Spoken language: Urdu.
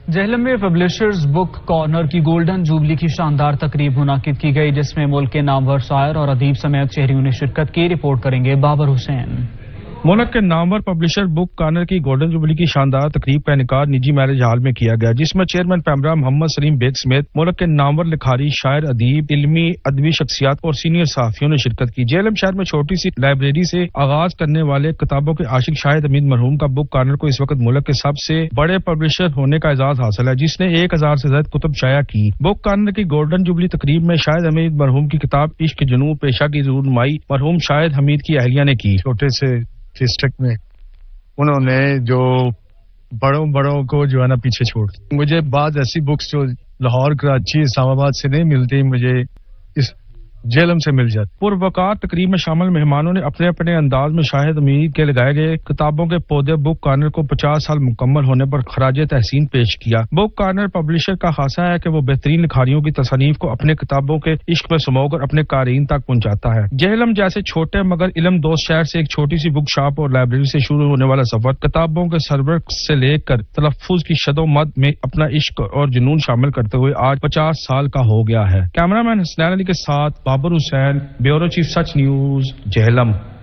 جہلم میں پبلشرز بک کارنر کی گولڈن جوبلی کی شاندار تقریب منعقد کی گئی، جس میں ملک کے نامور شاعر اور ادیب سمیت شہریوں نے شرکت کی۔ رپورٹ کریں گے بابر حسین۔ ملک کے نامور پبلشر بک کارنر کی گولڈن جوبلی کی شاندار تقریب کا انعقاد نجی میرج ہال میں کیا گیا، جس میں چیئرمین پیمرا محمد سلیم بیگ سمیت ملک کے نامور لکھاری، شاعر، ادیب، علمی ادبی شخصیات اور سینئر صحافیوں نے شرکت کی۔ جہلم شہر میں چھوٹی سی لائبریری سے آغاز کرنے والے کتابوں کے عاشق شاہد حمید مرحوم کا بک کارنر کو اس وقت ملک کے سب سے بڑے پبلشر ہونے کا اعزاز حاصل ہے، جس نے 1000 سے زائد کتب شائع کی۔ بک کارنر کی گولڈن جوبلی تقریب میں شاہد حمید مرحوم کی کتاب عشق جنوں پیشہ کی رونمائی مرحوم شاہد حمید کی اہلیہ نے کی۔ چھوٹے سے ڈسٹرکٹ میں انہوں نے جو بڑوں کو جو ہے نا پیچھے چھوڑ، مجھے بعض ایسی بکس جو لاہور، کراچی، اسلام آباد سے نہیں ملتی، مجھے اس جہلم سے مل جاتی۔ پروقار تقریب میں شامل مہمانوں نے اپنے اپنے انداز میں شاہد حمید کے لگائے گئے کتابوں کے پودے بک کارنر کو 50 سال مکمل ہونے پر خراج تحسین پیش کیا۔ بک کارنر پبلشر کا خاصہ ہے کہ وہ بہترین لکھاریوں کی تصانیف کو اپنے کتابوں کے عشق میں سمو کر اپنے قارئین تک پہنچاتا ہے۔ جہلم جیسے چھوٹے مگر علم دوست شہر سے ایک چھوٹی سی بک شاپ اور لائبریری سے شروع ہونے والا سفر کتابوں کے سرورق سے لے کر تلفظ کی شد و مد میں اپنا عشق اور جنون شامل کرتے ہوئے آج 50 سال کا ہو گیا ہے۔ کیمرہ مین حسنین علی کے ساتھ بابر حسین، بیورو چیف سچ نیوز، جہلم۔